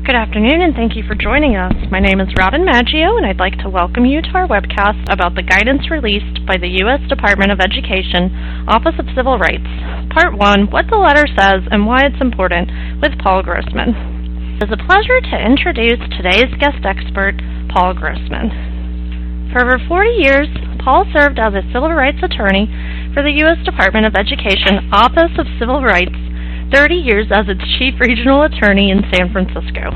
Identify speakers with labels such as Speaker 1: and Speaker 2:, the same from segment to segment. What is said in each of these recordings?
Speaker 1: Good afternoon, and thank you for joining us. My name is Robin Maggio, and I'd like to welcome you to our webcast about the guidance released by the U.S. Department of Education, Office of Civil Rights. Part 1, What the Letter Says and Why It's Important, with Paul Grossman. It is a pleasure to introduce today's guest expert, Paul Grossman. For over 40 years, Paul served as a civil rights attorney for the U.S. Department of Education, Office of Civil Rights, 30 years as its chief regional attorney in San Francisco.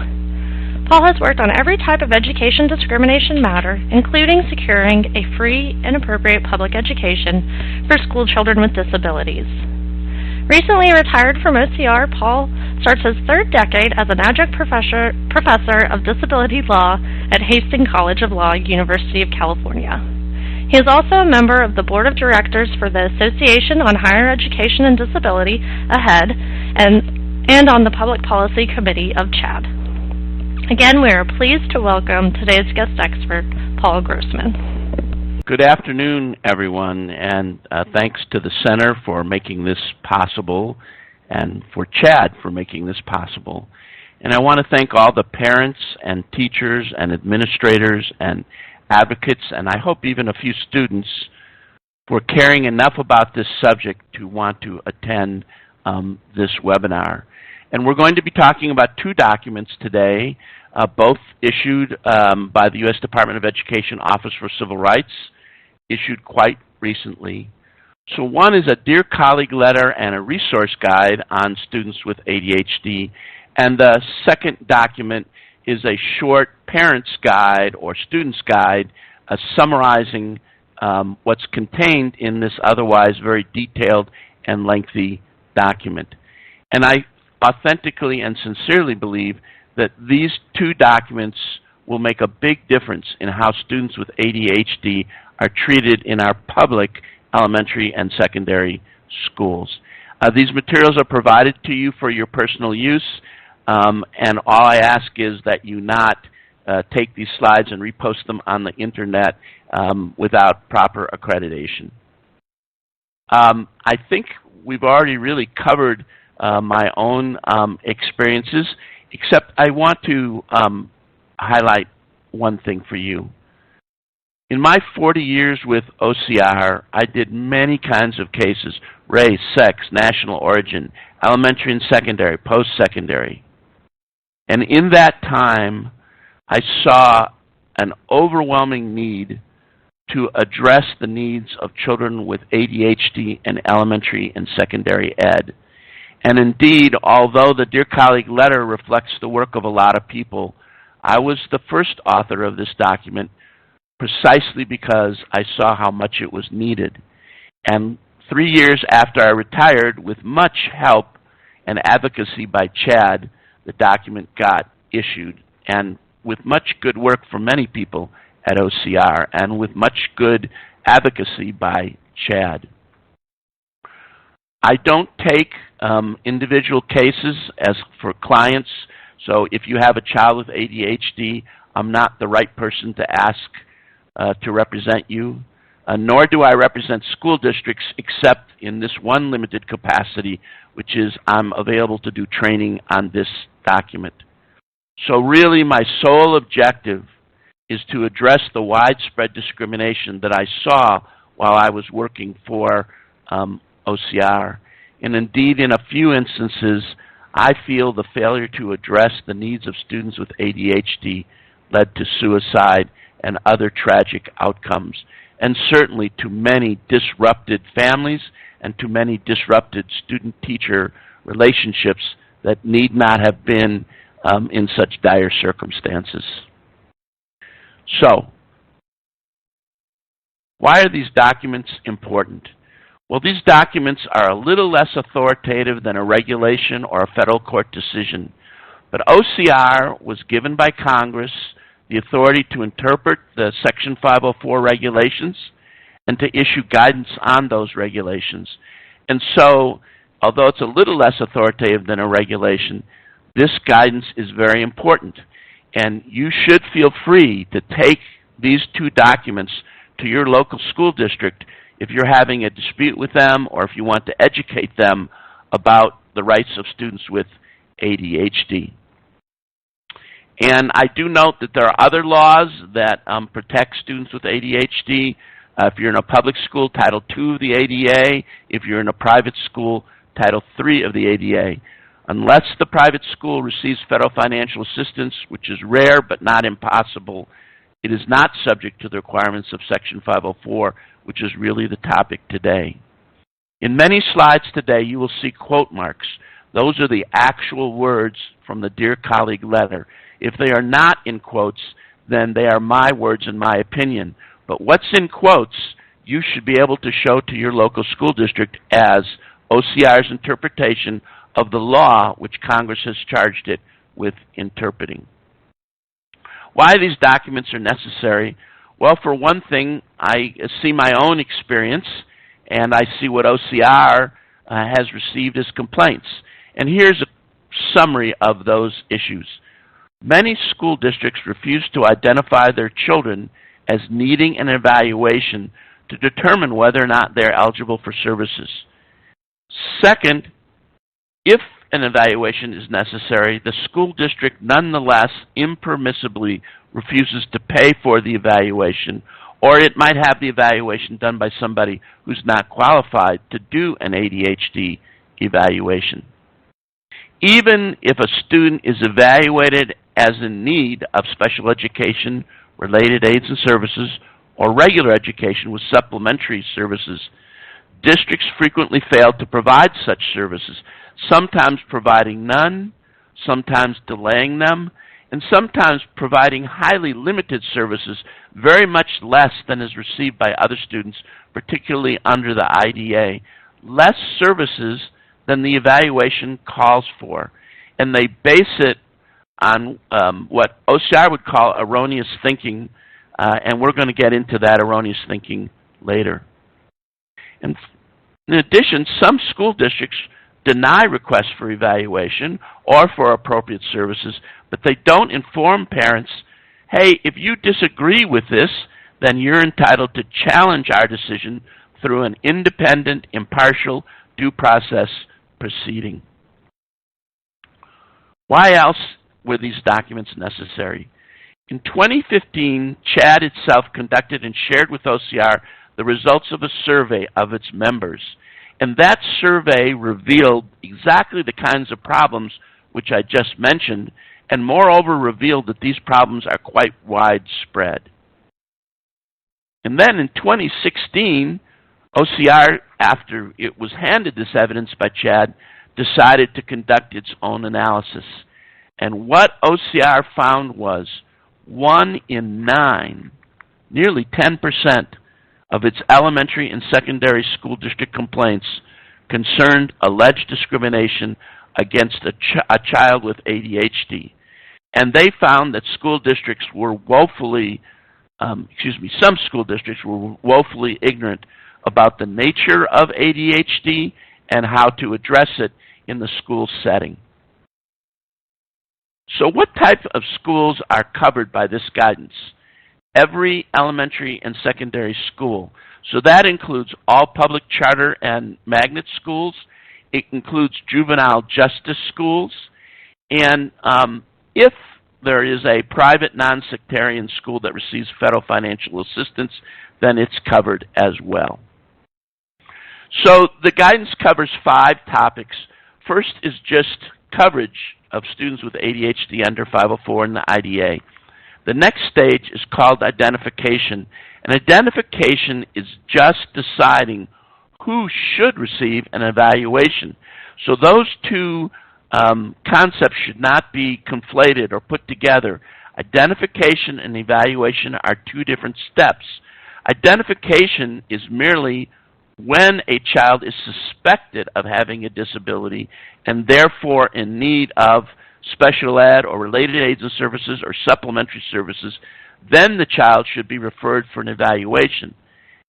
Speaker 1: Paul has worked on every type of education discrimination matter, including securing a free and appropriate public education for school children with disabilities. Recently retired from OCR, Paul starts his third decade as an adjunct professor of disability law at Hastings College of Law, University of California. He is also a member of the Board of Directors for the Association on Higher Education and Disability, AHED, and on the Public Policy Committee of CHAD. Again, we are pleased to welcome today's guest expert, Paul Grossman.
Speaker 2: Good afternoon, everyone, and thanks to the Center for making this possible and for CHAD for making this possible. And I want to thank all the parents and teachers and administrators and advocates, and I hope even a few students, for caring enough about this subject to want to attend this webinar. And we're going to be talking about two documents today, both issued by the U.S. Department of Education Office for Civil Rights, issued quite recently. So one is a Dear Colleague letter and a resource guide on students with ADHD, and the second document is a short parent's guide or student's guide summarizing what's contained in this otherwise very detailed and lengthy document. And I authentically and sincerely believe that these two documents will make a big difference in how students with ADHD are treated in our public elementary and secondary schools. These materials are provided to you for your personal use. And all I ask is that you not take these slides and repost them on the internet without proper accreditation. I think we've already really covered my own experiences, except I want to highlight one thing for you. In my 40 years with OCR, I did many kinds of cases: race, sex, national origin, elementary and secondary, post-secondary. And in that time, I saw an overwhelming need to address the needs of children with ADHD in elementary and secondary ed. And indeed, although the Dear Colleague letter reflects the work of a lot of people, I was the first author of this document precisely because I saw how much it was needed. And 3 years after I retired, with much help and advocacy by CHAD, the document got issued, and with much good work from many people at OCR, and with much good advocacy by CHAD. I don't take individual cases as for clients, so if you have a child with ADHD, I'm not the right person to ask to represent you, nor do I represent school districts except in this one limited capacity, which is I'm available to do training on this document. So really my sole objective is to address the widespread discrimination that I saw while I was working for OCR. And indeed, in a few instances, I feel the failure to address the needs of students with ADHD led to suicide and other tragic outcomes, and certainly to many disrupted families and to many disrupted student-teacher relationships that need not have been in such dire circumstances. So, why are these documents important? Well, these documents are a little less authoritative than a regulation or a federal court decision, but OCR was given by Congress the authority to interpret the Section 504 regulations and to issue guidance on those regulations. And so, although it's a little less authoritative than a regulation, this guidance is very important. And you should feel free to take these two documents to your local school district if you're having a dispute with them or if you want to educate them about the rights of students with ADHD. And I do note that there are other laws that protect students with ADHD. If you're in a public school, Title II of the ADA. If you're in a private school, Title III of the ADA. Unless the private school receives federal financial assistance, which is rare but not impossible, it is not subject to the requirements of Section 504, which is really the topic today. In many slides today, you will see quote marks. Those are the actual words from the Dear Colleague letter. If they are not in quotes, then they are my words and my opinion. But what's in quotes, you should be able to show to your local school district as OCR's interpretation of the law which Congress has charged it with interpreting. Why these documents are necessary? Well, for one thing, I see my own experience, and I see what OCR has received as complaints. And here's a summary of those issues. Many school districts refuse to identify their children as needing an evaluation to determine whether or not they're eligible for services. Second, if an evaluation is necessary, the school district nonetheless impermissibly refuses to pay for the evaluation, or it might have the evaluation done by somebody who's not qualified to do an ADHD evaluation. Even if a student is evaluated as in need of special education, related aids and services, or regular education with supplementary services, districts frequently fail to provide such services, sometimes providing none, sometimes delaying them, and sometimes providing highly limited services, very much less than is received by other students, particularly under the IDA. Less services than the evaluation calls for, and they base it on what OCR would call erroneous thinking, and we're going to get into that erroneous thinking later. And in addition, some school districts deny requests for evaluation or for appropriate services, but they don't inform parents, hey, if you disagree with this, then you're entitled to challenge our decision through an independent, impartial, due process proceeding. Why else were these documents necessary? In 2015, CHAD itself conducted and shared with OCR the results of a survey of its members. And that survey revealed exactly the kinds of problems which I just mentioned, and moreover revealed that these problems are quite widespread. And then in 2016, OCR, after it was handed this evidence by CHAD, decided to conduct its own analysis. And what OCR found was 1 in 9, nearly 10%, of its elementary and secondary school district complaints concerned alleged discrimination against a child with ADHD. And they found that school districts were some school districts were woefully ignorant about the nature of ADHD and how to address it in the school setting. So what type of schools are covered by this guidance? Every elementary and secondary school. So that includes all public charter and magnet schools. It includes juvenile justice schools. And if there is a private non-sectarian school that receives federal financial assistance, then it's covered as well. So the guidance covers 5 topics. First is just coverage of students with ADHD under 504 in the IDA. The next stage is called identification. And identification is just deciding who should receive an evaluation. So those two concepts should not be conflated or put together. Identification and evaluation are 2 different steps. Identification is merely when a child is suspected of having a disability and therefore in need of special ed or related aids and services or supplementary services, then the child should be referred for an evaluation.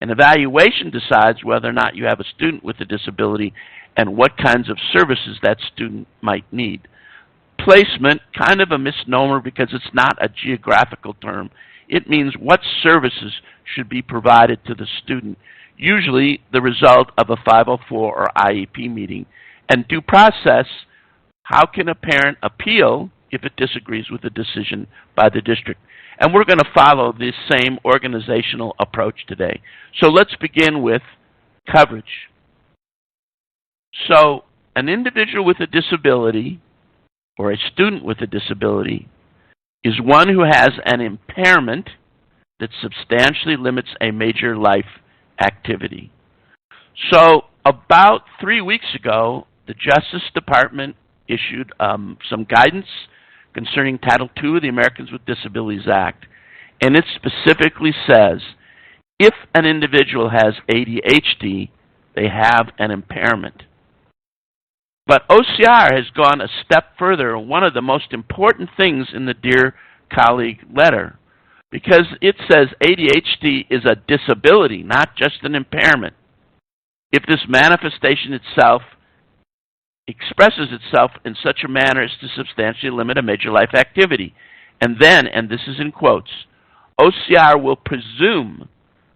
Speaker 2: An evaluation decides whether or not you have a student with a disability and what kinds of services that student might need. Placement, kind of a misnomer because it's not a geographical term. It means what services should be provided to the student, usually the result of a 504 or IEP meeting. And due process, how can a parent appeal if it disagrees with the decision by the district. And we're going to follow this same organizational approach today. So let's begin with coverage. So an individual with a disability or a student with a disability is one who has an impairment that substantially limits a major life activity. So about 3 weeks ago, the Justice Department issued some guidance concerning Title II of the Americans with Disabilities Act, and it specifically says if an individual has ADHD, they have an impairment. But OCR has gone a step further, one of the most important things in the Dear Colleague letter, because it says ADHD is a disability, not just an impairment. If this manifestation itself expresses itself in such a manner as to substantially limit a major life activity. And then, and this is in quotes, OCR will presume,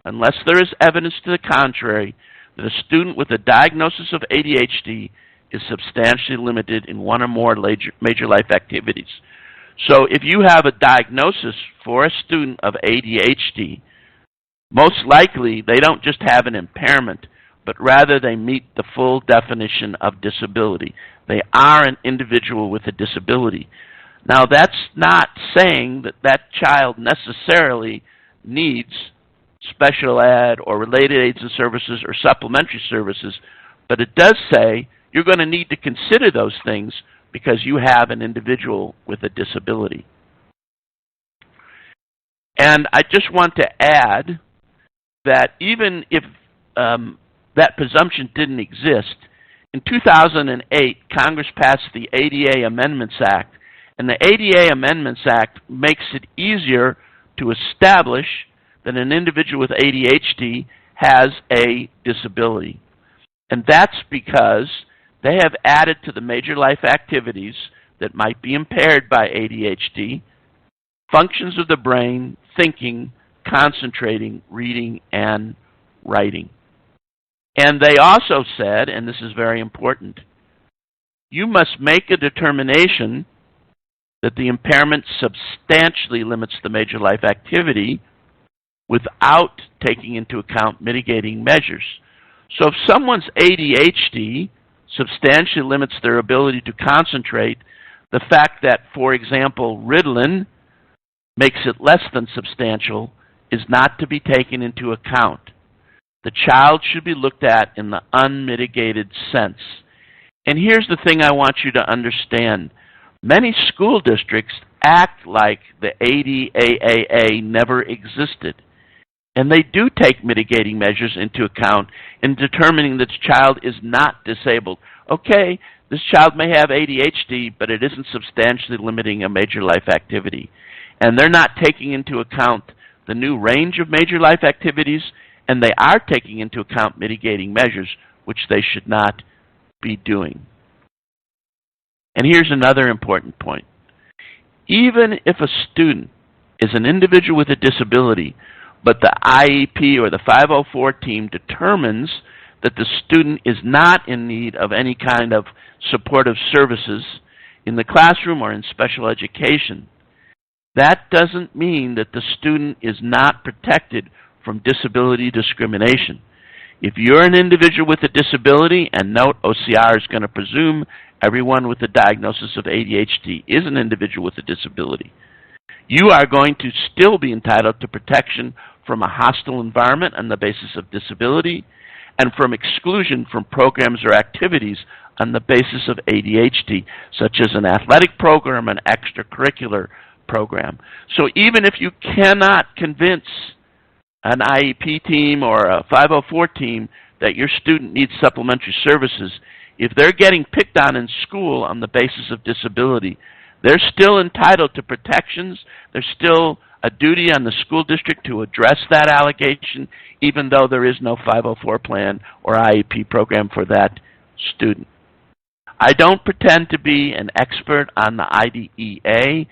Speaker 2: unless there is evidence to the contrary, that a student with a diagnosis of ADHD is substantially limited in one or more major life activities. So if you have a diagnosis for a student of ADHD, most likely they don't just have an impairment, but rather they meet the full definition of disability. They are an individual with a disability. Now, that's not saying that that child necessarily needs special ed or related aids and services or supplementary services, but it does say you're going to need to consider those things because you have an individual with a disability. And I just want to add that even if that presumption didn't exist, in 2008, Congress passed the ADA Amendments Act, and the ADA Amendments Act makes it easier to establish that an individual with ADHD has a disability. And that's because they have added to the major life activities that might be impaired by ADHD functions of the brain, thinking, concentrating, reading, and writing. And they also said, and this is very important, you must make a determination that the impairment substantially limits the major life activity without taking into account mitigating measures. So if someone's ADHD substantially limits their ability to concentrate, the fact that, for example, Ritalin makes it less than substantial is not to be taken into account. The child should be looked at in the unmitigated sense. And here's the thing I want you to understand. Many school districts act like the ADAAA never existed. And they do take mitigating measures into account in determining that the child is not disabled. Okay, this child may have ADHD, but it isn't substantially limiting a major life activity. And they're not taking into account the new range of major life activities, and they are taking into account mitigating measures, which they should not be doing. And here's another important point. Even if a student is an individual with a disability, but the IEP or the 504 team determines that the student is not in need of any kind of supportive services in the classroom or in special education, that doesn't mean that the student is not protected from disability discrimination. If you're an individual with a disability, and note OCR is going to presume everyone with a diagnosis of ADHD is an individual with a disability, you are going to still be entitled to protection from a hostile environment on the basis of disability and from exclusion from programs or activities on the basis of ADHD, such as an athletic program, an extracurricular program. So even if you cannot convince an IEP team or a 504 team that your student needs supplementary services, if they're getting picked on in school on the basis of disability, they're still entitled to protections. There's still a duty on the school district to address that allegation, even though there is no 504 plan or IEP program for that student. I don't pretend to be an expert on the IDEA.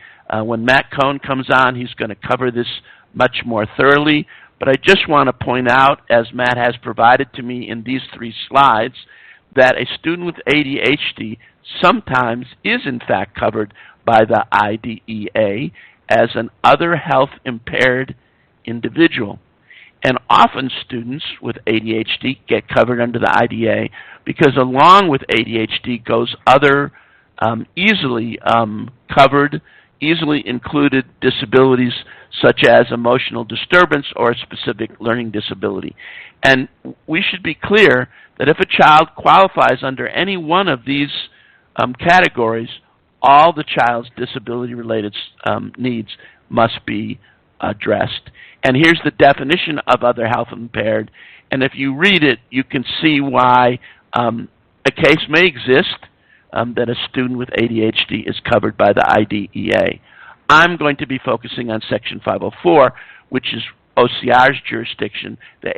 Speaker 2: When Matt Cohn comes on, he's going to cover this much more thoroughly. But I just want to point out, as Matt has provided to me in these 3 slides, that a student with ADHD sometimes is in fact covered by the IDEA as an other health impaired individual. And often students with ADHD get covered under the IDEA because along with ADHD goes other easily covered, easily included disabilities such as emotional disturbance or a specific learning disability. And we should be clear that if a child qualifies under any one of these categories, all the child's disability-related needs must be addressed. And here's the definition of other health impaired. And if you read it, you can see why a case may exist that a student with ADHD is covered by the IDEA. I'm going to be focusing on Section 504, which is OCR's jurisdiction. The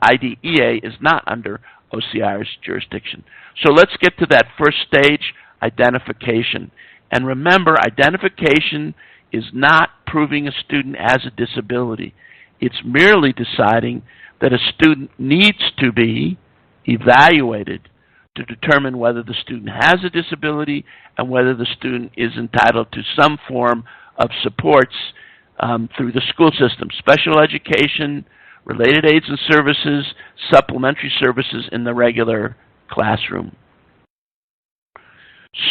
Speaker 2: IDEA is not under OCR's jurisdiction. So let's get to that first stage, identification. And remember, identification is not proving a student has a disability. It's merely deciding that a student needs to be evaluated to determine whether the student has a disability and whether the student is entitled to some form of supports through the school system, special education, related aids and services, supplementary services in the regular classroom.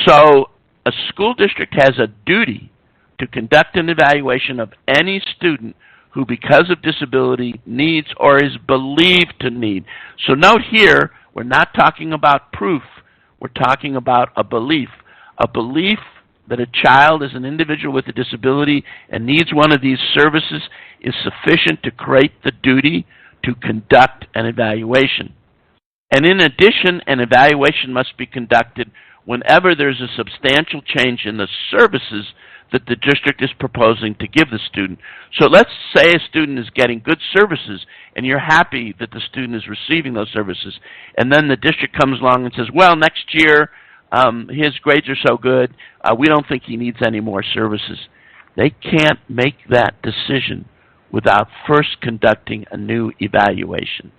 Speaker 2: So a school district has a duty to conduct an evaluation of any student who, because of disability, needs or is believed to need. So note here, we're not talking about proof. We're talking about a belief that a child is an individual with a disability and needs one of these services is sufficient to create the duty to conduct an evaluation. And in addition, an evaluation must be conducted whenever there's a substantial change in the services that the district is proposing to give the student. So let's say a student is getting good services and you're happy that the student is receiving those services, and then the district comes along and says, well, next year his grades are so good, we don't think he needs any more services. They can't make that decision without first conducting a new evaluation.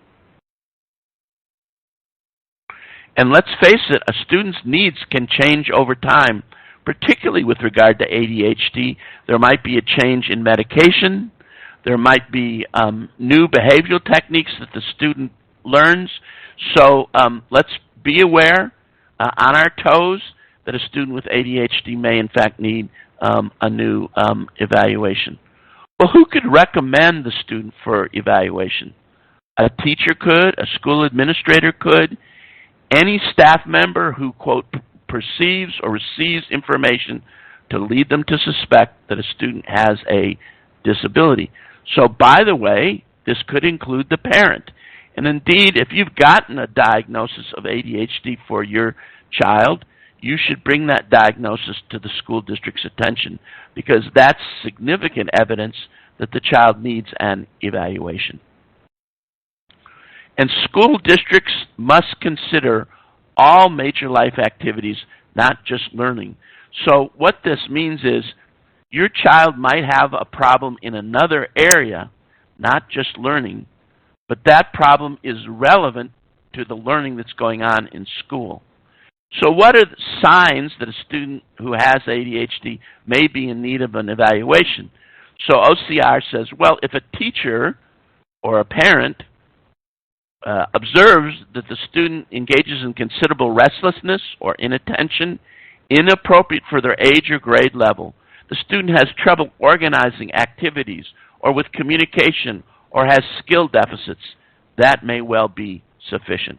Speaker 2: And let's face it, a student's needs can change over time, particularly with regard to ADHD. There might be a change in medication. There might be new behavioral techniques that the student learns. So let's be aware, on our toes, that a student with ADHD may in fact need a new evaluation. Well, who could recommend the student for evaluation? A teacher could, a school administrator could, any staff member who, quote, perceives or receives information to lead them to suspect that a student has a disability. So, by the way, this could include the parent. And indeed, if you've gotten a diagnosis of ADHD for your child, you should bring that diagnosis to the school district's attention, because that's significant evidence that the child needs an evaluation. And school districts must consider all major life activities, not just learning. So what this means is your child might have a problem in another area, not just learning, but that problem is relevant to the learning that's going on in school. So what are the signs that a student who has ADHD may be in need of an evaluation? So OCR says, well, if a teacher or a parent observes that the student engages in considerable restlessness or inattention, inappropriate for their age or grade level, the student has trouble organizing activities or with communication or has skill deficits, that may well be sufficient.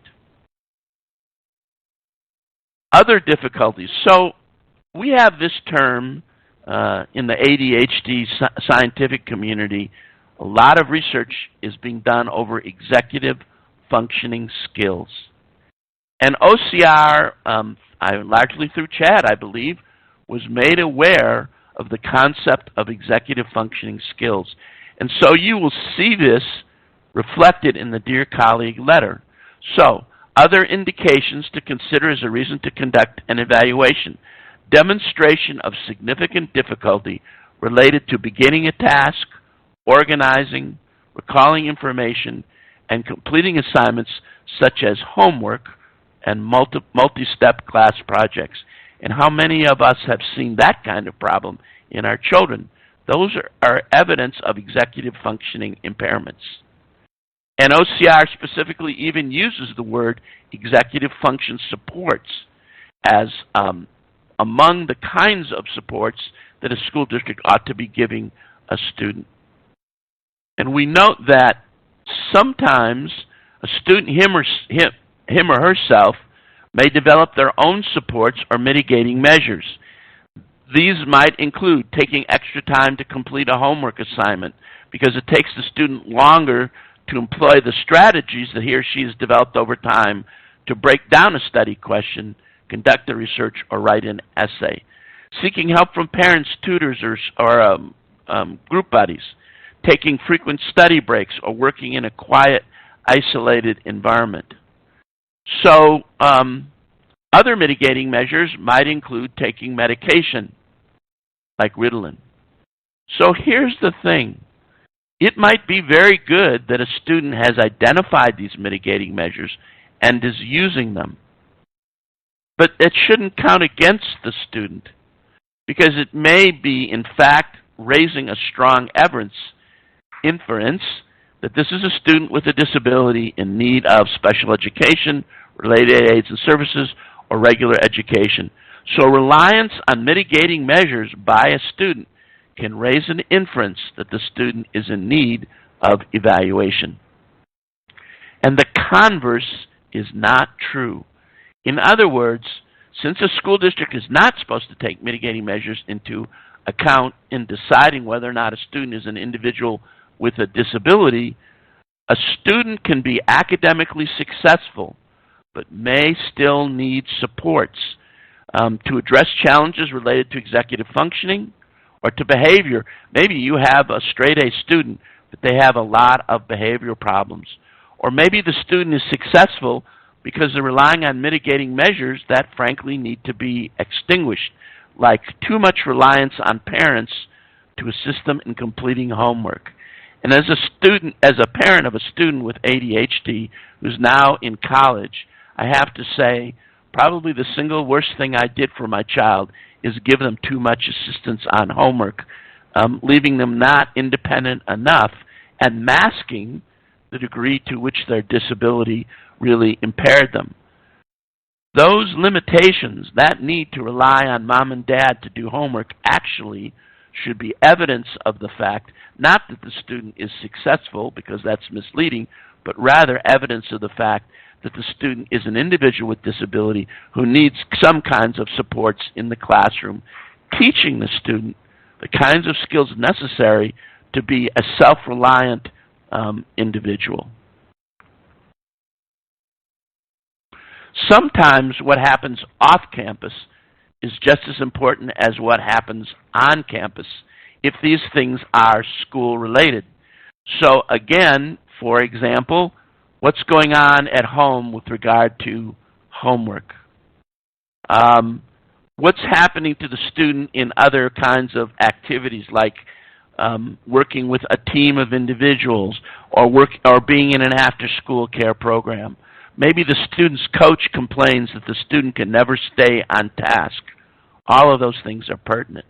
Speaker 2: Other difficulties. So we have this term in the ADHD scientific community. A lot of research is being done over executive functioning skills. And OCR, largely through Chad, I believe, was made aware of the concept of executive functioning skills. And so you will see this reflected in the Dear Colleague letter. So, other indications to consider as a reason to conduct an evaluation. Demonstration of significant difficulty related to beginning a task, organizing, recalling information, and completing assignments such as homework and multi-step class projects. And how many of us have seen that kind of problem in our children? Those are evidence of executive functioning impairments. And OCR specifically even uses the word executive function supports as among the kinds of supports that a school district ought to be giving a student. And we note that sometimes a student, him or herself, may develop their own supports or mitigating measures. These might include taking extra time to complete a homework assignment because it takes the student longer to employ the strategies that he or she has developed over time to break down a study question, conduct a research, or write an essay. Seeking help from parents, tutors, or group buddies. Taking frequent study breaks or working in a quiet, isolated environment. So, other mitigating measures might include taking medication, like Ritalin. So here's the thing. It might be very good that a student has identified these mitigating measures and is using them. But it shouldn't count against the student, because it may be, in fact, raising a strong inference that this is a student with a disability in need of special education, related aids and services, or regular education. So reliance on mitigating measures by a student can raise an inference that the student is in need of evaluation. And the converse is not true. In other words, since a school district is not supposed to take mitigating measures into account in deciding whether or not a student is an individual with a disability, a student can be academically successful but may still need supports to address challenges related to executive functioning or to behavior. Maybe you have a straight-A student, but they have a lot of behavioral problems. Or maybe the student is successful because they're relying on mitigating measures that frankly need to be extinguished, like too much reliance on parents to assist them in completing homework. And as a parent of a student with ADHD who's now in college, I have to say probably the single worst thing I did for my child is give them too much assistance on homework, leaving them not independent enough and masking the degree to which their disability really impaired them. Those limitations, that need to rely on mom and dad to do homework, actually should be evidence of the fact, not that the student is successful, because that's misleading, but rather evidence of the fact that the student is an individual with disability who needs some kinds of supports in the classroom, teaching the student the kinds of skills necessary to be a self-reliant individual. Sometimes what happens off campus is just as important as what happens on campus if these things are school-related. So again, for example, what's going on at home with regard to homework? What's happening to the student in other kinds of activities like working with a team of individuals or being in an after-school care program? Maybe the student's coach complains that the student can never stay on task. All of those things are pertinent.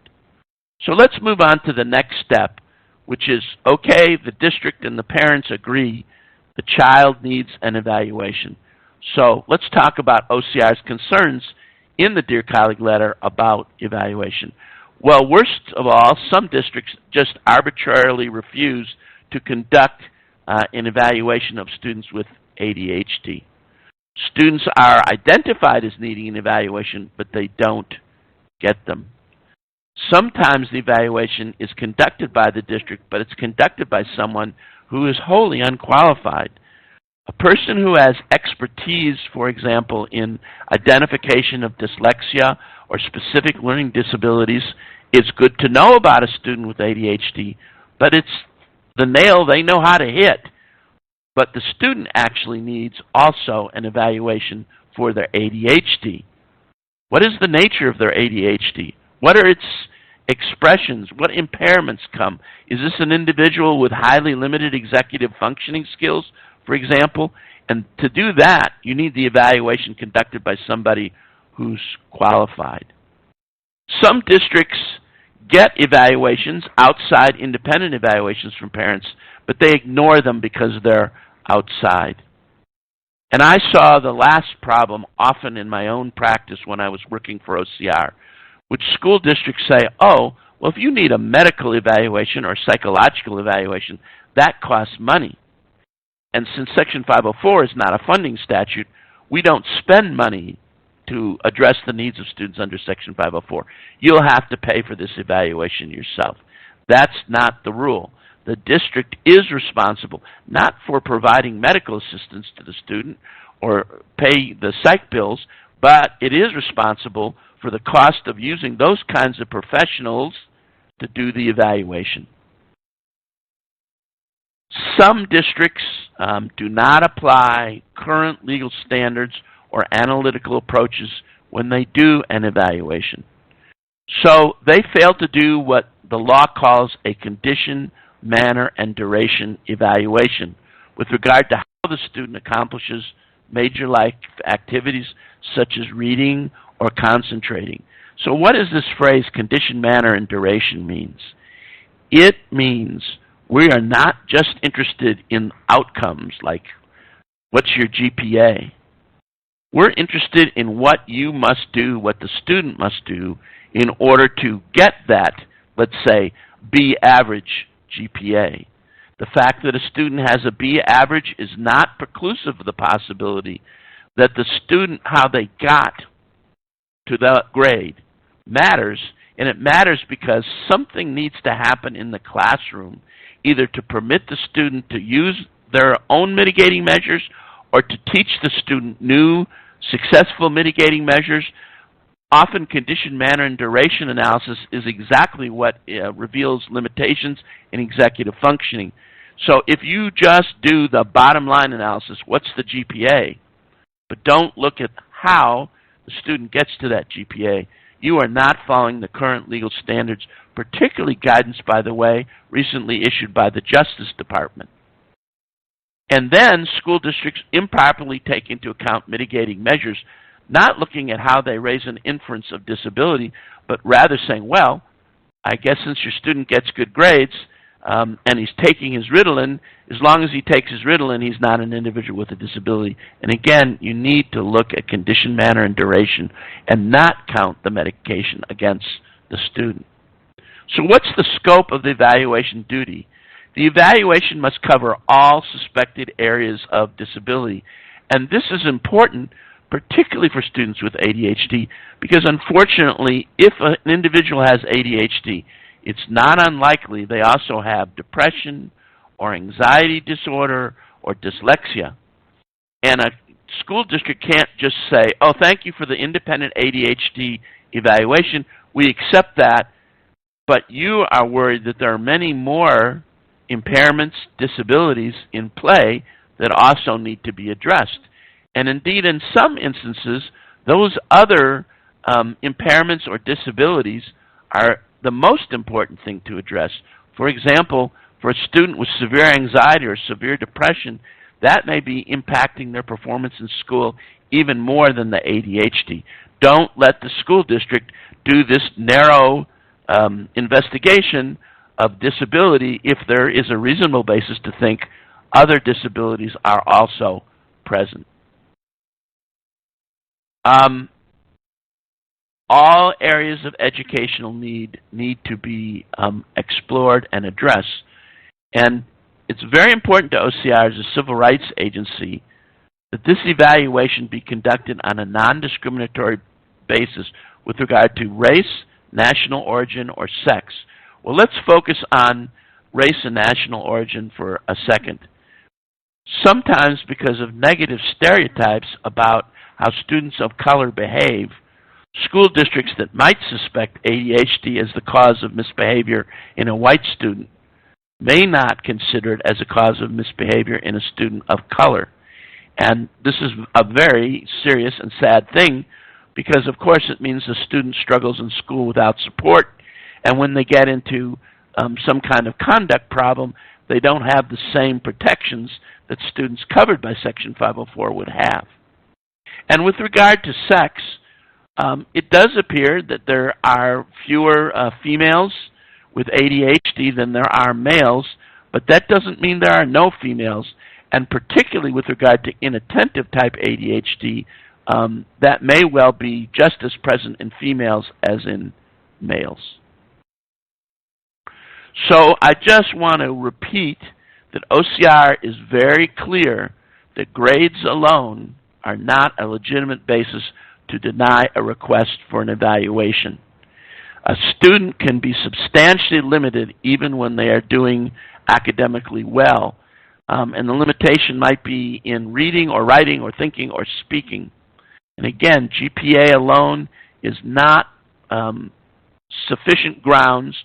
Speaker 2: So let's move on to the next step, which is, okay, the district and the parents agree the child needs an evaluation. So let's talk about OCR's concerns in the Dear Colleague letter about evaluation. Well, worst of all, some districts just arbitrarily refuse to conduct an evaluation of students with ADHD. Students are identified as needing an evaluation, but they don't get them. Sometimes the evaluation is conducted by the district, but it's conducted by someone who is wholly unqualified. A person who has expertise, for example, in identification of dyslexia or specific learning disabilities, is good to know about a student with ADHD, but it's the nail they know how to hit. But the student actually needs also an evaluation for their ADHD. What is the nature of their ADHD? What are its expressions? What impairments come? Is this an individual with highly limited executive functioning skills, for example? And to do that, you need the evaluation conducted by somebody who's qualified. Some districts get evaluations, outside independent evaluations from parents, but they ignore them because they're outside. And I saw the last problem often in my own practice when I was working for OCR, which school districts say, oh, well, if you need a medical evaluation or psychological evaluation, that costs money. And since Section 504 is not a funding statute, we don't spend money to address the needs of students under Section 504. You'll have to pay for this evaluation yourself. That's not the rule. The district is responsible not for providing medical assistance to the student or pay the psych bills, but it is responsible for the cost of using those kinds of professionals to do the evaluation. Some districts do not apply current legal standards or analytical approaches when they do an evaluation. So they fail to do what the law calls a condition, manner, and duration evaluation with regard to how the student accomplishes major life activities such as reading or concentrating. So what does this phrase condition, manner, and duration means? It means we are not just interested in outcomes like what's your GPA. We're interested in what you must do, what the student must do in order to get that, let's say, B average GPA. The fact that a student has a B average is not preclusive of the possibility that the student, how they got to that grade, matters, and it matters because something needs to happen in the classroom, either to permit the student to use their own mitigating measures or to teach the student new successful mitigating measures. Often condition, manner, and duration analysis is exactly what reveals limitations in executive functioning. So if you just do the bottom line analysis, what's the GPA, but don't look at how the student gets to that GPA, you are not following the current legal standards, particularly guidance, by the way, recently issued by the Justice Department. And then school districts improperly take into account mitigating measures, not looking at how they raise an inference of disability, but rather saying, well, I guess since your student gets good grades and he's taking his Ritalin, as long as he takes his Ritalin, he's not an individual with a disability. And again, you need to look at condition, manner, and duration and not count the medication against the student. So what's the scope of the evaluation duty? The evaluation must cover all suspected areas of disability. And this is important, particularly for students with ADHD, because unfortunately, if an individual has ADHD, it's not unlikely they also have depression or anxiety disorder or dyslexia. And a school district can't just say, oh, thank you for the independent ADHD evaluation. We accept that, but you are worried that there are many more impairments, disabilities in play that also need to be addressed. And indeed, in some instances, those other impairments or disabilities are the most important thing to address. For example, for a student with severe anxiety or severe depression, that may be impacting their performance in school even more than the ADHD. Don't let the school district do this narrow investigation of disability if there is a reasonable basis to think other disabilities are also present. All areas of educational need to be explored and addressed. And it's very important to OCR as a civil rights agency that this evaluation be conducted on a non-discriminatory basis with regard to race, national origin, or sex. Well, let's focus on race and national origin for a second. Sometimes because of negative stereotypes about how students of color behave, school districts that might suspect ADHD as the cause of misbehavior in a white student may not consider it as a cause of misbehavior in a student of color. And this is a very serious and sad thing because, of course, it means the student struggles in school without support, and when they get into some kind of conduct problem, they don't have the same protections that students covered by Section 504 would have. And with regard to sex, it does appear that there are fewer females with ADHD than there are males, but that doesn't mean there are no females. And particularly with regard to inattentive type ADHD, that may well be just as present in females as in males. So I just want to repeat that OCR is very clear that grades alone are not a legitimate basis to deny a request for an evaluation. A student can be substantially limited even when they are doing academically well. And the limitation might be in reading or writing or thinking or speaking. And again, GPA alone is not sufficient grounds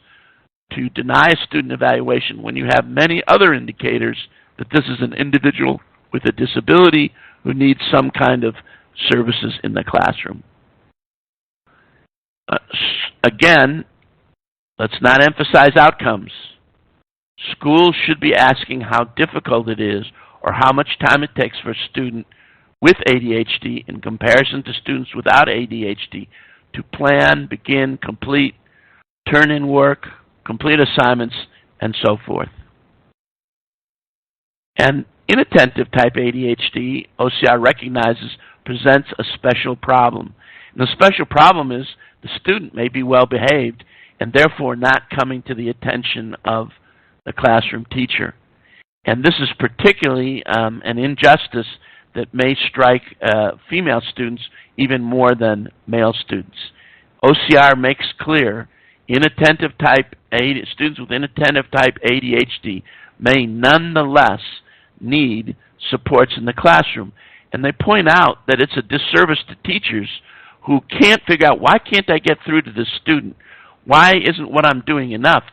Speaker 2: to deny a student evaluation when you have many other indicators that this is an individual with a disability who needs some kind of services in the classroom. Again, let's not emphasize outcomes. Schools should be asking how difficult it is or how much time it takes for a student with ADHD in comparison to students without ADHD to plan, begin, complete, turn in work, complete assignments, and so forth. And inattentive type ADHD, OCR recognizes, presents a special problem. And the special problem is the student may be well behaved and therefore not coming to the attention of the classroom teacher. And this is particularly an injustice that may strike female students even more than male students. OCR makes clear students with inattentive type ADHD may nonetheless need supports in the classroom. And they point out that it's a disservice to teachers who can't figure out, why can't I get through to this student? Why isn't what I'm doing enough?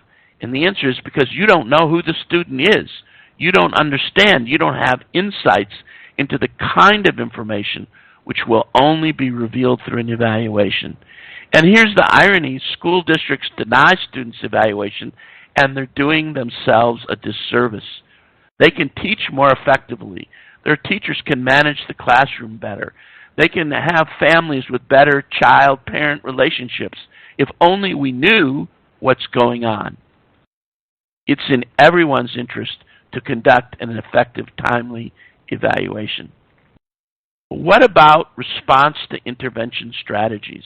Speaker 2: And the answer is because you don't know who the student is. You don't understand. You don't have insights into the kind of information which will only be revealed through an evaluation. And here's the irony. School districts deny students evaluation, and they're doing themselves a disservice. They can teach more effectively. Their teachers can manage the classroom better. They can have families with better child-parent relationships if only we knew what's going on. It's in everyone's interest to conduct an effective, timely evaluation. What about response to intervention strategies?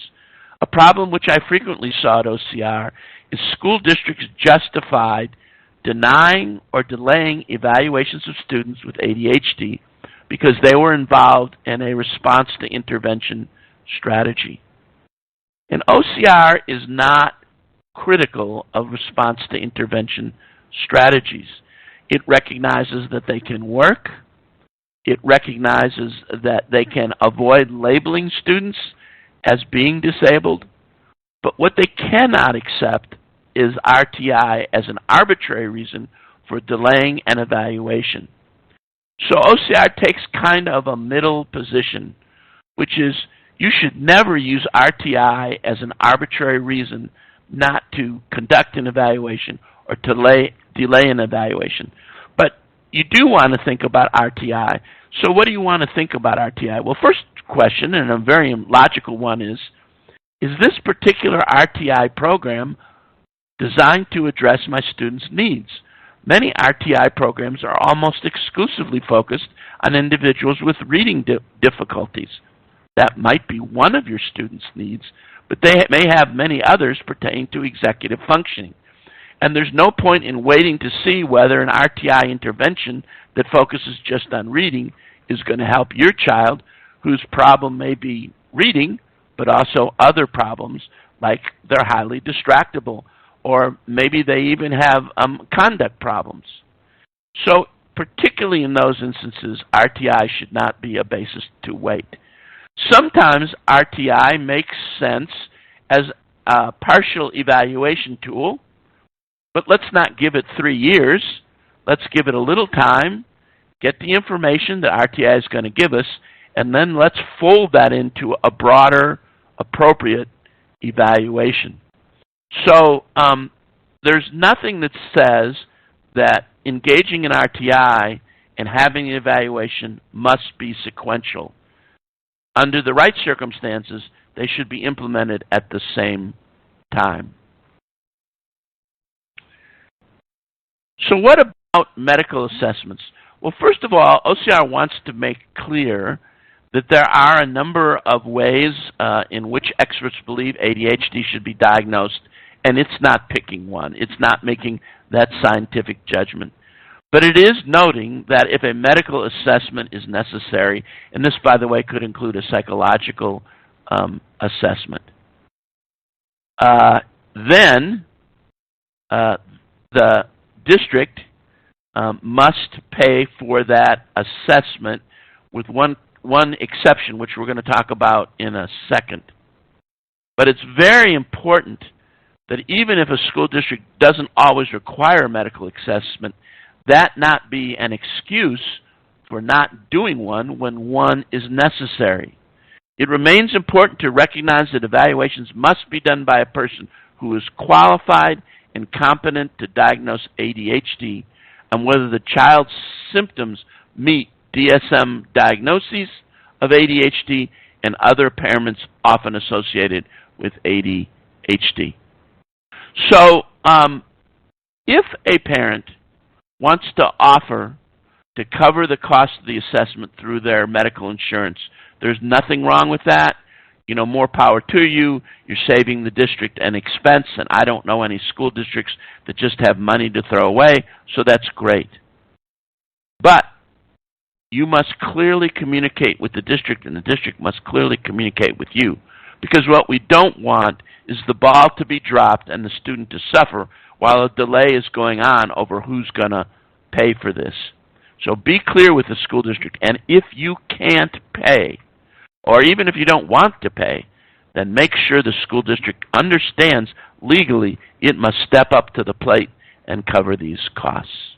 Speaker 2: A problem which I frequently saw at OCR is school districts justified denying or delaying evaluations of students with ADHD because they were involved in a response to intervention strategy. And OCR is not critical of response to intervention strategies. It recognizes that they can work. It recognizes that they can avoid labeling students as being disabled. But what they cannot accept is RTI as an arbitrary reason for delaying an evaluation. So OCR takes kind of a middle position, which is you should never use RTI as an arbitrary reason not to conduct an evaluation or to delay an evaluation. But you do want to think about RTI. So what do you want to think about RTI? Well, first question, and a very logical one, is this particular RTI program designed to address my students' needs? Many RTI programs are almost exclusively focused on individuals with reading difficulties. That might be one of your students' needs, but they may have many others pertaining to executive functioning. And there's no point in waiting to see whether an RTI intervention that focuses just on reading is going to help your child whose problem may be reading, but also other problems like they're highly distractible, or maybe they even have conduct problems. So particularly in those instances, RTI should not be a basis to wait. Sometimes RTI makes sense as a partial evaluation tool, but let's not give it 3 years. Let's give it a little time, get the information that RTI is going to give us, and then let's fold that into a broader, appropriate evaluation. So there's nothing that says that engaging in RTI and having an evaluation must be sequential. Under the right circumstances, they should be implemented at the same time. So what about medical assessments? Well, first of all, OCR wants to make clear that there are a number of ways in which experts believe ADHD should be diagnosed, and it's not picking one. It's not making that scientific judgment. But it is noting that if a medical assessment is necessary, and this, by the way, could include a psychological assessment, then the district must pay for that assessment, with one exception, which we're going to talk about in a second. But it's very important that even if a school district doesn't always require a medical assessment, that not be an excuse for not doing one when one is necessary. It remains important to recognize that evaluations must be done by a person who is qualified and competent to diagnose ADHD, and whether the child's symptoms meet DSM diagnoses of ADHD and other impairments often associated with ADHD. So, if a parent wants to offer to cover the cost of the assessment through their medical insurance, there's nothing wrong with that. You know, more power to you. You're saving the district an expense, and I don't know any school districts that just have money to throw away, so that's great. But you must clearly communicate with the district, and the district must clearly communicate with you. Because what we don't want is the ball to be dropped and the student to suffer while a delay is going on over who's going to pay for this. So be clear with the school district, and if you can't pay, or even if you don't want to pay, then make sure the school district understands legally it must step up to the plate and cover these costs.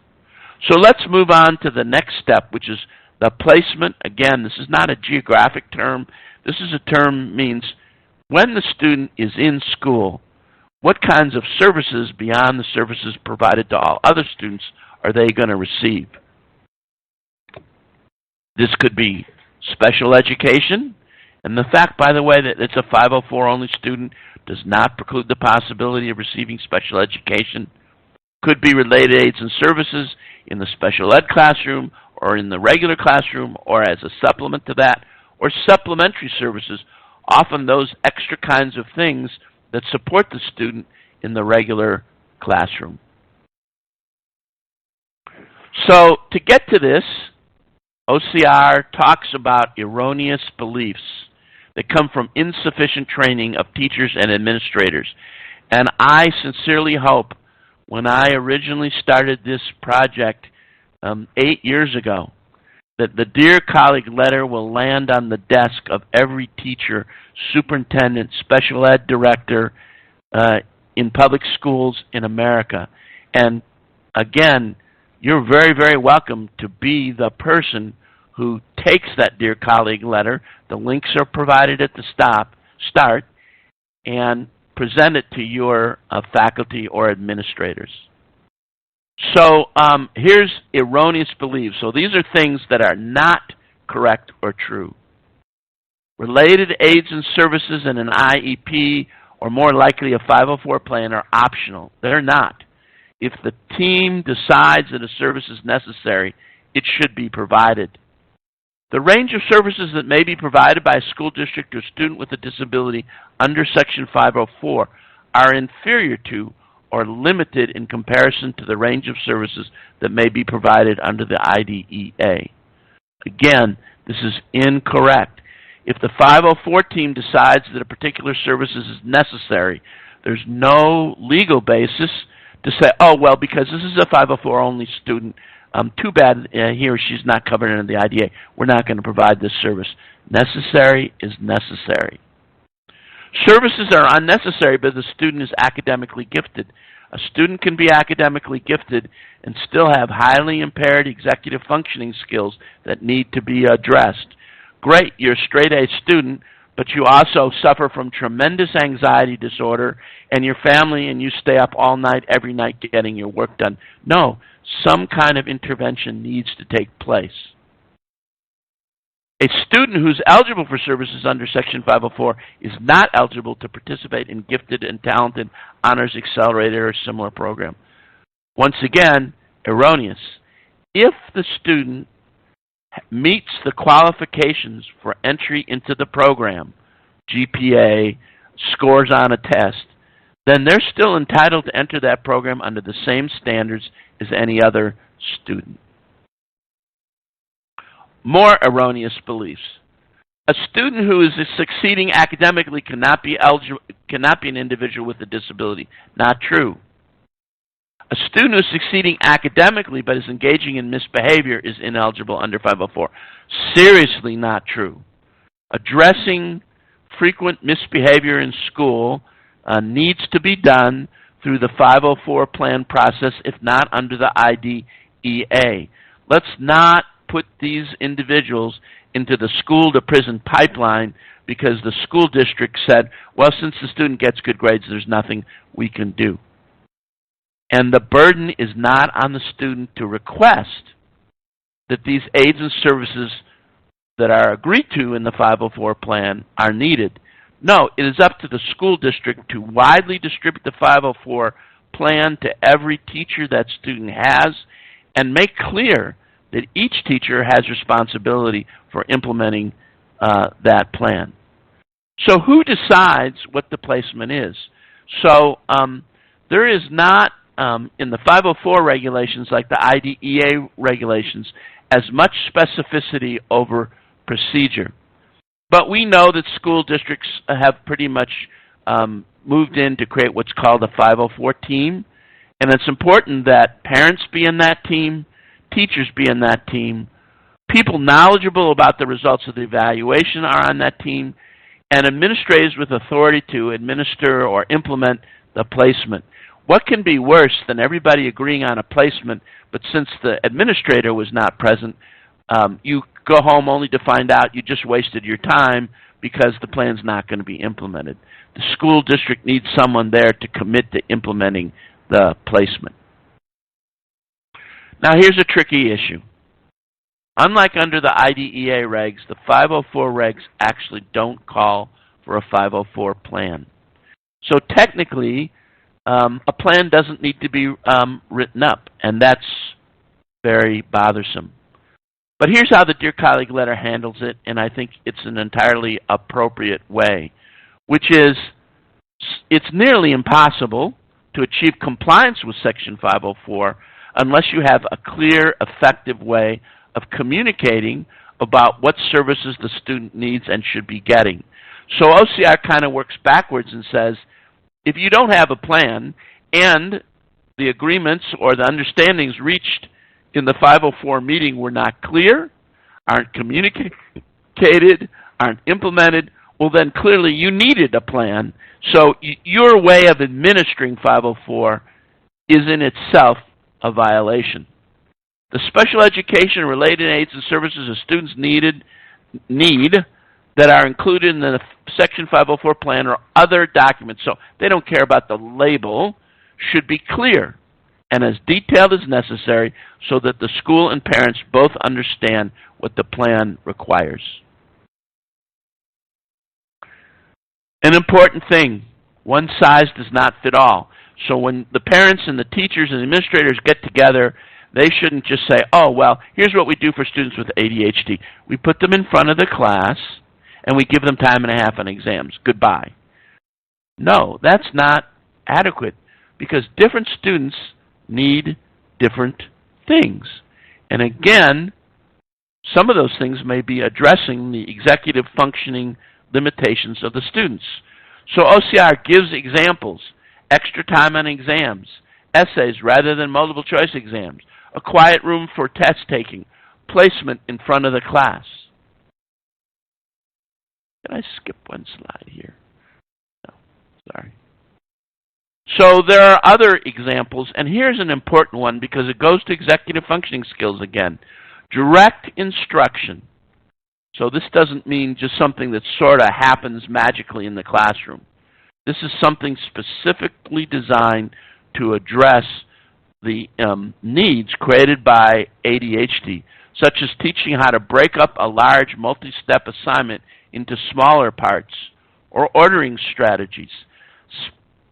Speaker 2: So let's move on to the next step, which is the placement. Again, this is not a geographic term. This is a term means when the student is in school, what kinds of services beyond the services provided to all other students are they going to receive? This could be special education, and the fact, by the way, that it's a 504 only student does not preclude the possibility of receiving special education. Could be related aids and services in the special ed classroom or in the regular classroom or as a supplement to that, or supplementary services, often those extra kinds of things that support the student in the regular classroom. So to get to this, OCR talks about erroneous beliefs that come from insufficient training of teachers and administrators. And I sincerely hope, when I originally started this project 8 years ago, that the Dear Colleague letter will land on the desk of every teacher, superintendent, special ed director in public schools in America. And again, you're very, very welcome to be the person who takes that Dear Colleague letter. The links are provided at the start, and present it to your faculty or administrators. So here's erroneous beliefs. So these are things that are not correct or true. Related aids and services in an IEP, or more likely a 504 plan, are optional. They're not. If the team decides that a service is necessary, it should be provided. The range of services that may be provided by a school district or student with a disability under Section 504 are inferior to or limited in comparison to the range of services that may be provided under the IDEA. Again, this is incorrect. If the 504 team decides that a particular service is necessary, there's no legal basis to say, oh, well, because this is a 504 only student, too bad he or she's not covered under the IDEA. We're not going to provide this service. Necessary is necessary. Services are unnecessary but the student is academically gifted. A student can be academically gifted and still have highly impaired executive functioning skills that need to be addressed. Great, you're a straight A student, but you also suffer from tremendous anxiety disorder, and your family and you stay up all night, every night, getting your work done. No, some kind of intervention needs to take place. A student who's eligible for services under Section 504 is not eligible to participate in Gifted and Talented Honors Accelerator or similar program. Once again, erroneous. If the student meets the qualifications for entry into the program, GPA, scores on a test, then they're still entitled to enter that program under the same standards as any other student. More erroneous beliefs. A student who is succeeding academically cannot be an individual with a disability. Not true. A student who is succeeding academically but is engaging in misbehavior is ineligible under 504. Seriously not true. Addressing frequent misbehavior in school needs to be done through the 504 plan process, if not under the IDEA. Let's not put these individuals into the school-to-prison pipeline because the school district said, well, since the student gets good grades, there's nothing we can do. And the burden is not on the student to request that these aids and services that are agreed to in the 504 plan are needed. No, it is up to the school district to widely distribute the 504 plan to every teacher that student has and make clear that each teacher has responsibility for implementing that plan. So who decides what the placement is? So there is not, in the 504 regulations, like the IDEA regulations, as much specificity over procedure. But we know that school districts have pretty much moved in to create what's called a 504 team. And it's important that parents be in that team, teachers be in that team, people knowledgeable about the results of the evaluation are on that team, and administrators with authority to administer or implement the placement. What can be worse than everybody agreeing on a placement, but since the administrator was not present, you go home only to find out you just wasted your time because the plan's not going to be implemented. The school district needs someone there to commit to implementing the placement. Now here's a tricky issue. Unlike under the IDEA regs, the 504 regs actually don't call for a 504 plan. So technically, a plan doesn't need to be written up, and that's very bothersome. But here's how the Dear Colleague letter handles it, and I think it's an entirely appropriate way, which is it's nearly impossible to achieve compliance with Section 504 unless you have a clear, effective way of communicating about what services the student needs and should be getting. So OCR kind of works backwards and says, if you don't have a plan and the agreements or the understandings reached in the 504 meeting were not clear, aren't communicated, aren't implemented, well then clearly you needed a plan. So your way of administering 504 is in itself a violation. The special education related aids and services that students need that are included in the Section 504 plan or other documents, so they don't care about the label, should be clear and as detailed as necessary so that the school and parents both understand what the plan requires. An important thing, one size does not fit all. So when the parents and the teachers and administrators get together, they shouldn't just say, oh, well, here's what we do for students with ADHD. We put them in front of the class, and we give them time and a half on exams. Goodbye. No, that's not adequate, because different students need different things. And again, some of those things may be addressing the executive functioning limitations of the students. So OCR gives examples: extra time on exams, essays rather than multiple choice exams, a quiet room for test taking, placement in front of the class. Can I skip one slide here? No, sorry. So there are other examples, and here's an important one because it goes to executive functioning skills again. Direct instruction So this doesn't mean just something that sort of happens magically in the classroom. This is something specifically designed to address the needs created by ADHD, such as teaching how to break up a large multi-step assignment into smaller parts, or ordering strategies.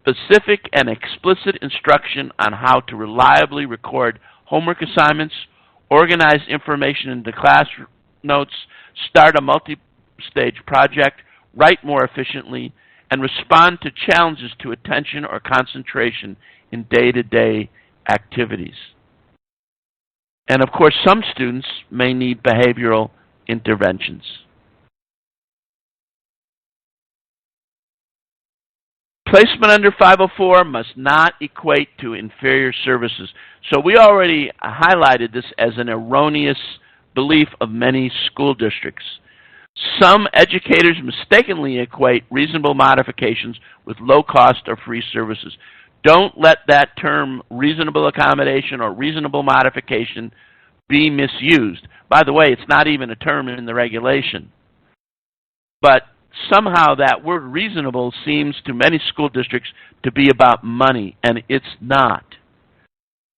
Speaker 2: Specific and explicit instruction on how to reliably record homework assignments, organize information into class notes, start a multi-stage project, write more efficiently, and respond to challenges to attention or concentration in day-to-day activities. And of course, some students may need behavioral interventions. Placement under 504 must not equate to inferior services. So we already highlighted this as an erroneous belief of many school districts. Some educators mistakenly equate reasonable modifications with low cost or free services. Don't let that term reasonable accommodation or reasonable modification be misused. By the way, it's not even a term in the regulation. But somehow that word reasonable seems to many school districts to be about money, and it's not.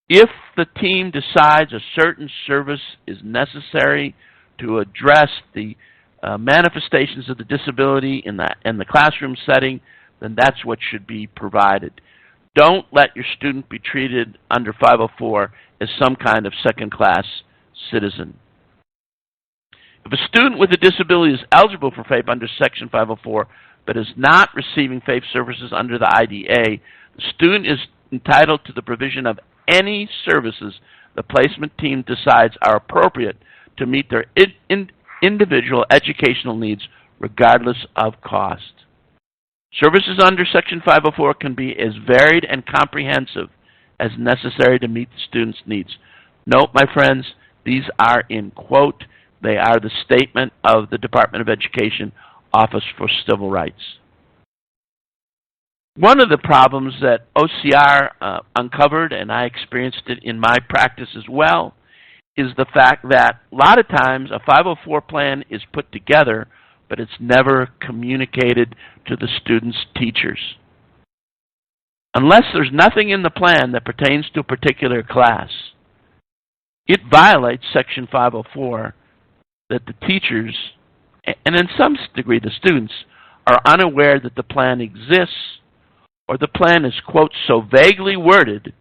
Speaker 2: If the team decides a certain service is necessary to address the manifestations of the disability in the classroom setting, then that's what should be provided. Don't let your student be treated under 504 as some kind of second-class citizen. If a student with a disability is eligible for FAPE under Section 504 but is not receiving FAPE services under the IDA, the student is entitled to the provision of any services the placement team decides are appropriate to meet their individual educational needs regardless of cost. Services under Section 504 can be as varied and comprehensive as necessary to meet the student's needs. Note, my friends, these are in quote. They are the statement of the Department of Education Office for Civil Rights. One of the problems that OCR uncovered, and I experienced it in my practice as well, is the fact that a lot of times a 504 plan is put together, but it's never communicated to the student's teachers. Unless there's nothing in the plan that pertains to a particular class, it violates Section 504 that the teachers, and in some degree the students, are unaware that the plan exists, or the plan is, quote, so vaguely worded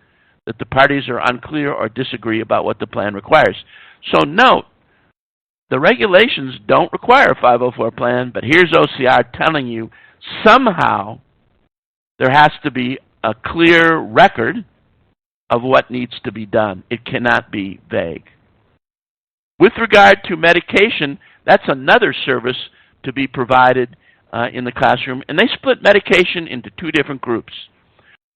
Speaker 2: that the parties are unclear or disagree about what the plan requires. So note, the regulations don't require a 504 plan, but here's OCR telling you somehow there has to be a clear record of what needs to be done. It cannot be vague. With regard to medication, that's another service to be provided in the classroom, and they split medication into two different groups.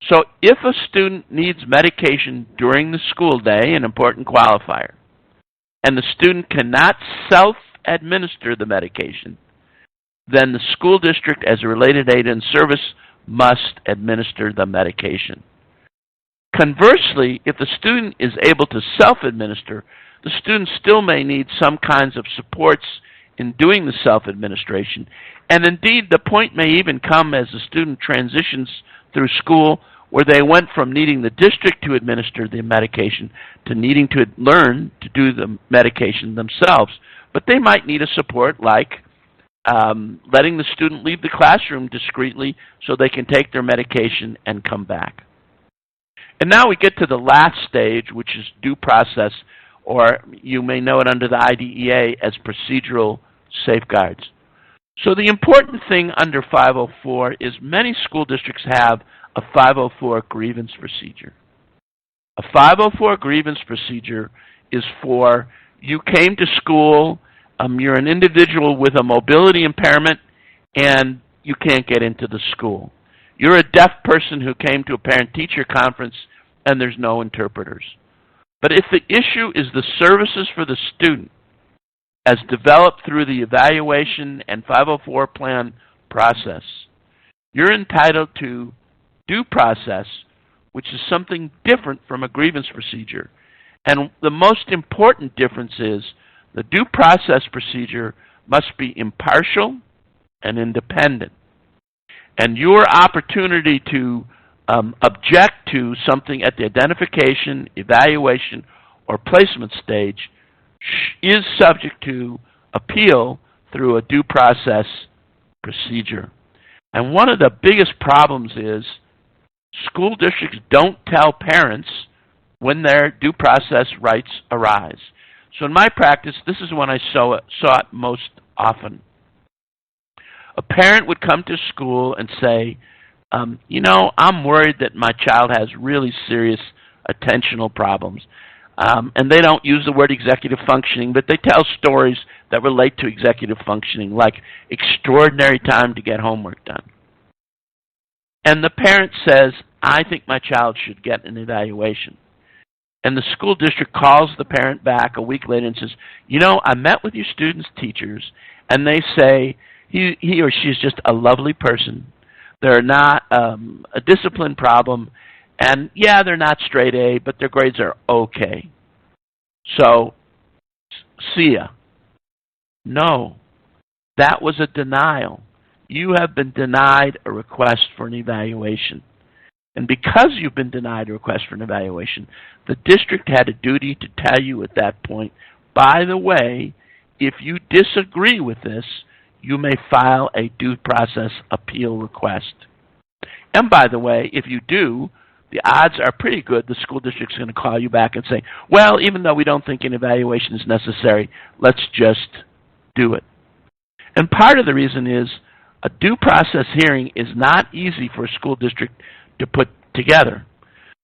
Speaker 2: So if a student needs medication during the school day, an important qualifier, and the student cannot self-administer the medication, then the school district, as a related aid and service, must administer the medication. Conversely, if the student is able to self-administer, the student still may need some kinds of supports in doing the self-administration. And indeed, the point may even come as the student transitions through school where they went from needing the district to administer the medication to needing to learn to do the medication themselves. But they might need a support like letting the student leave the classroom discreetly so they can take their medication and come back. And now we get to the last stage, which is due process, or you may know it under the IDEA as procedural safeguards. So the important thing under 504 is many school districts have a 504 grievance procedure. A 504 grievance procedure is for you came to school, you're an individual with a mobility impairment, and you can't get into the school. You're a deaf person who came to a parent-teacher conference, and there's no interpreters. But if the issue is the services for the student, as developed through the evaluation and 504 plan process, you're entitled to due process, which is something different from a grievance procedure. And the most important difference is the due process procedure must be impartial and independent. And your opportunity to object to something at the identification, evaluation, or placement stage is subject to appeal through a due process procedure. And one of the biggest problems is school districts don't tell parents when their due process rights arise. So in my practice, this is when I saw it most often. A parent would come to school and say, I'm worried that my child has really serious attentional problems. And they don't use the word executive functioning, but they tell stories that relate to executive functioning, like extraordinary time to get homework done. And the parent says, I think my child should get an evaluation. And the school district calls the parent back a week later and says, I met with your student's teachers, and they say he or she is just a lovely person. They're not a discipline problem, and yeah, they're not straight A, but their grades are okay. So, see ya. No, that was a denial. You have been denied a request for an evaluation. And because you've been denied a request for an evaluation, the district had a duty to tell you at that point, by the way, if you disagree with this, you may file a due process appeal request. And by the way, if you do, the odds are pretty good the school district's going to call you back and say, well, even though we don't think an evaluation is necessary, let's just do it. And part of the reason is a due process hearing is not easy for a school district to put together,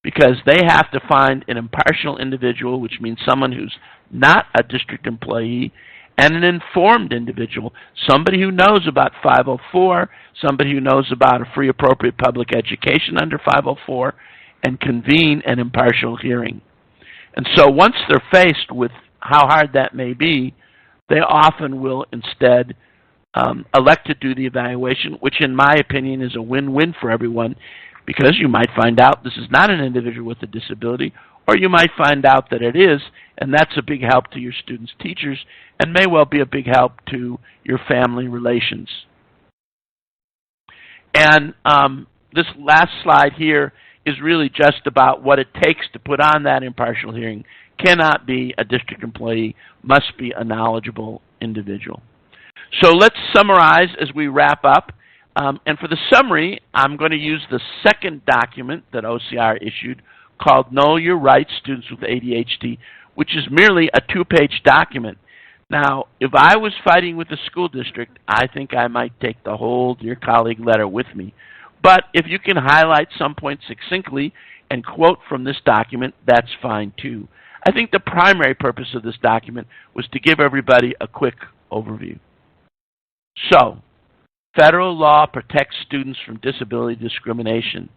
Speaker 2: because they have to find an impartial individual, which means someone who's not a district employee, and an informed individual, somebody who knows about 504, somebody who knows about a free appropriate public education under 504, and convene an impartial hearing. And so once they're faced with how hard that may be, they often will instead elect to do the evaluation, which in my opinion is a win-win for everyone, because you might find out this is not an individual with a disability, or you might find out that it is, and that's a big help to your students' teachers, and may well be a big help to your family relations. And this last slide here is really just about what it takes to put on that impartial hearing. Cannot be a district employee, must be a knowledgeable individual. So let's summarize as we wrap up. And for the summary, I'm going to use the second document that OCR issued called Know Your Rights, Students with ADHD, which is merely a 2-page document. Now, if I was fighting with the school district, I think I might take the whole Dear Colleague letter with me. But if you can highlight some points succinctly and quote from this document, that's fine too. I think the primary purpose of this document was to give everybody a quick overview. So, federal law protects students from disability discrimination.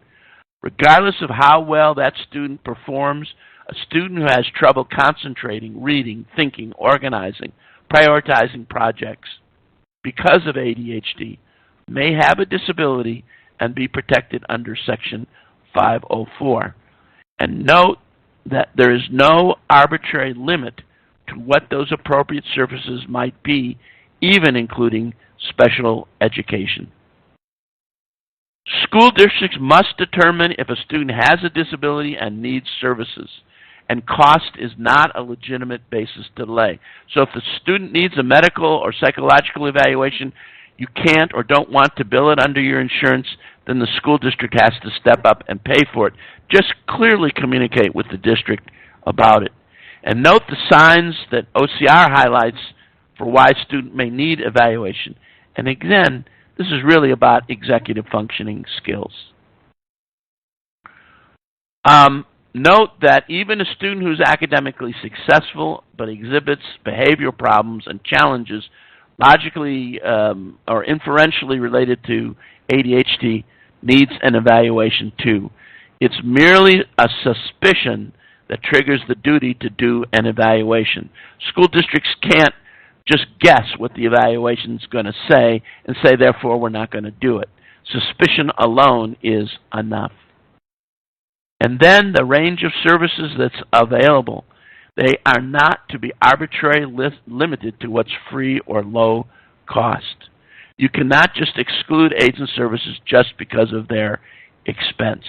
Speaker 2: Regardless of how well that student performs, a student who has trouble concentrating, reading, thinking, organizing, prioritizing projects because of ADHD may have a disability and be protected under Section 504. And note that there is no arbitrary limit to what those appropriate services might be, even including special education. School districts must determine if a student has a disability and needs services, and cost is not a legitimate basis to delay. So if the student needs a medical or psychological evaluation, you can't or don't want to bill it under your insurance, then the school district has to step up and pay for it. Just clearly communicate with the district about it. And note the signs that OCR highlights for why a student may need evaluation. And again, this is really about executive functioning skills. Note that even a student who's academically successful but exhibits behavioral problems and challenges logically or inferentially related to ADHD needs an evaluation too. It's merely a suspicion that triggers the duty to do an evaluation. School districts can't just guess what the evaluation is going to say and say, therefore, we're not going to do it. Suspicion alone is enough. And then the range of services that's available. They are not to be arbitrarily limited to what's free or low cost. You cannot just exclude aids and services just because of their expense.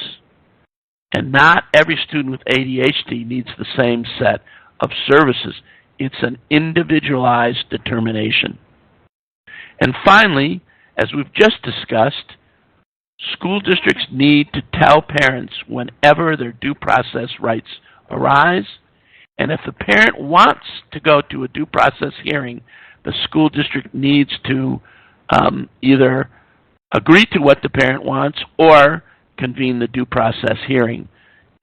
Speaker 2: And not every student with ADHD needs the same set of services. It's an individualized determination. And finally, as we've just discussed, school districts need to tell parents whenever their due process rights arise. And if the parent wants to go to a due process hearing, the school district needs to either agree to what the parent wants or convene the due process hearing,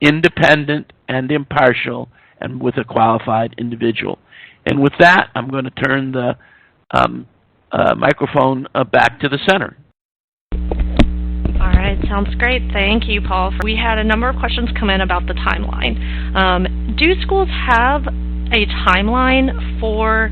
Speaker 2: independent and impartial and with a qualified individual. And with that, I'm going to turn the microphone back to the center.
Speaker 1: All right, sounds great. Thank you, Paul. We had a number of questions come in about the timeline. Do schools have a timeline for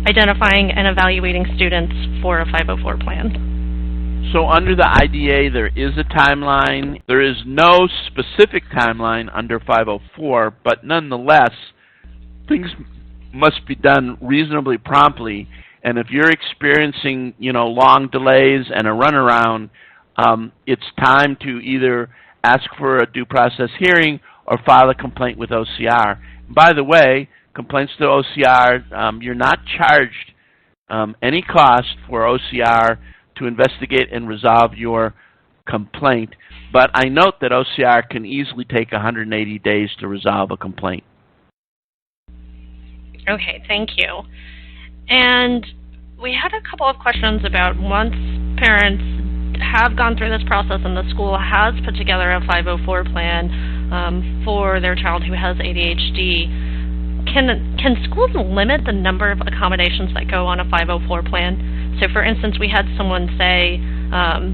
Speaker 1: identifying and evaluating students for a 504 plan?
Speaker 2: So under the IDA, there is a timeline. There is no specific timeline under 504, but nonetheless, things must be done reasonably promptly. And if you're experiencing, long delays and a runaround, it's time to either ask for a due process hearing or file a complaint with OCR. By the way, complaints to OCR, you're not charged any cost for OCR to investigate and resolve your complaint. But I note that OCR can easily take 180 days to resolve a complaint.
Speaker 1: Okay, thank you. And we had a couple of questions about once parents have gone through this process and the school has put together a 504 plan for their child who has ADHD, can schools limit the number of accommodations that go on a 504 plan? So for instance, we had someone say,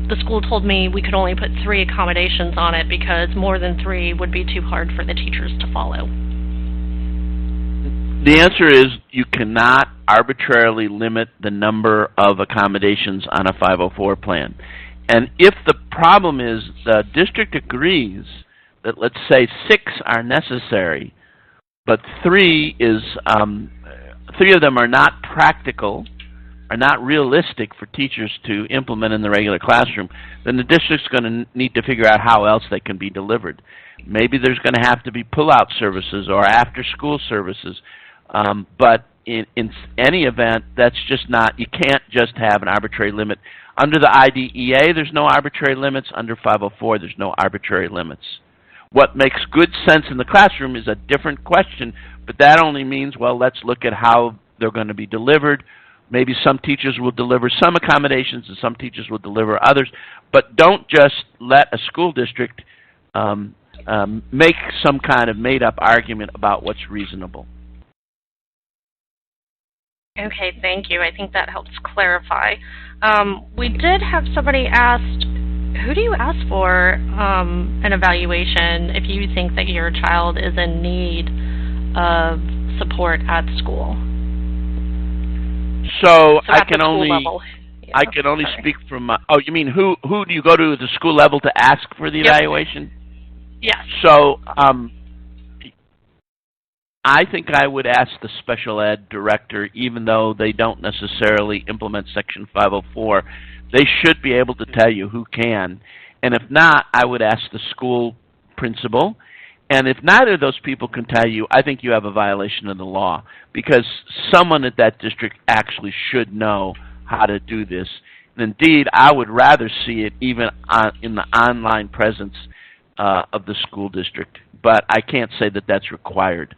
Speaker 1: the school told me we could only put 3 accommodations on it because more than 3 would be too hard for the teachers to follow.
Speaker 2: The answer is you cannot arbitrarily limit the number of accommodations on a 504 plan. And if the problem is the district agrees that, let's say, 6 are necessary, but 3 of them are not practical, are not realistic for teachers to implement in the regular classroom, then the district's going to need to figure out how else they can be delivered. Maybe there's going to have to be pull-out services or after-school services. But in any event, that's just not, you can't just have an arbitrary limit. Under the IDEA, there's no arbitrary limits. Under 504, there's no arbitrary limits. What makes good sense in the classroom is a different question, but that only means, well, let's look at how they're going to be delivered. Maybe some teachers will deliver some accommodations and some teachers will deliver others, but don't just let a school district make some kind of made-up argument about what's reasonable.
Speaker 1: Okay, thank you. I think that helps clarify. We did have somebody asked, who do you ask for an evaluation if you think that your child is in need of support at school?
Speaker 2: So I can only
Speaker 1: Sorry.
Speaker 2: speak from. You mean who do you go to at the school level to ask for the evaluation?
Speaker 1: Yes.
Speaker 2: So I think I would ask the special ed director, even though they don't necessarily implement Section 504. They should be able to tell you who can. And if not, I would ask the school principal. And if neither of those people can tell you, I think you have a violation of the law, because someone at that district actually should know how to do this. And indeed, I would rather see it even in the online presence of the school district. But I can't say that that's required.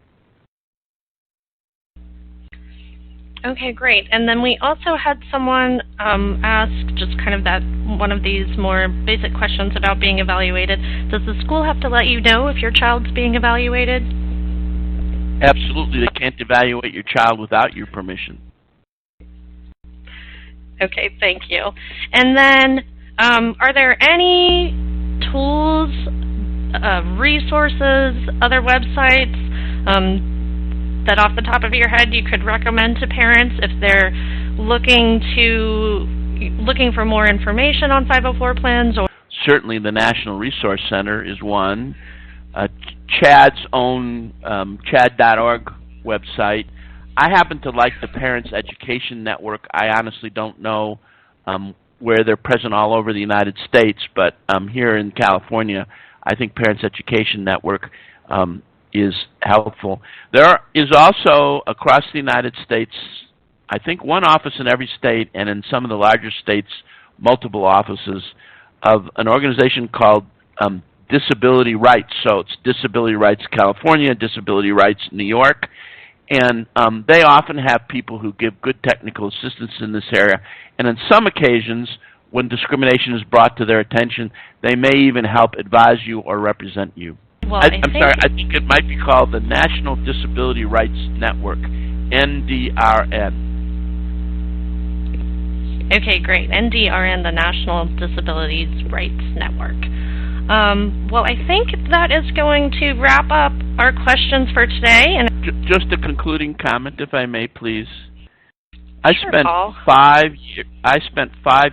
Speaker 1: Okay, great. And then we also had someone ask just kind of that one of these more basic questions about being evaluated. Does the school have to let you know if your child's being evaluated?
Speaker 2: Absolutely. They can't evaluate your child without your permission.
Speaker 1: Okay, thank you. And then are there any tools, resources, other websites that off the top of your head you could recommend to parents if they're looking for more information on 504 plans? Or
Speaker 2: certainly the National Resource Center is one. Chad's own chad.org website. I happen to like the Parents Education Network. I honestly don't know where they're present all over the United States, but here in California, I think Parents Education Network is helpful. There is also, across the United States, I think one office in every state, and in some of the larger states, multiple offices, of an organization called Disability Rights. So it's Disability Rights California, Disability Rights New York, and they often have people who give good technical assistance in this area. And on some occasions, when discrimination is brought to their attention, they may even help advise you or represent you.
Speaker 1: Well,
Speaker 2: I think it might be called the National Disability Rights Network, NDRN.
Speaker 1: Okay, great. NDRN, the National Disabilities Rights Network. Well, I think that is going to wrap up our questions for today. And
Speaker 2: just a concluding comment, if I may, please. I spent
Speaker 1: Paul.
Speaker 2: 5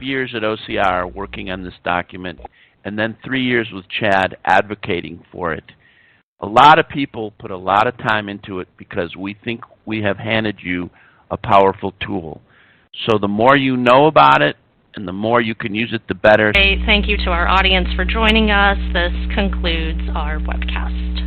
Speaker 2: years at OCR working on this document, and then 3 years with Chad advocating for it. A lot of people put a lot of time into it because we think we have handed you a powerful tool. So the more you know about it and the more you can use it, the better.
Speaker 1: Thank you to our audience for joining us. This concludes our webcast.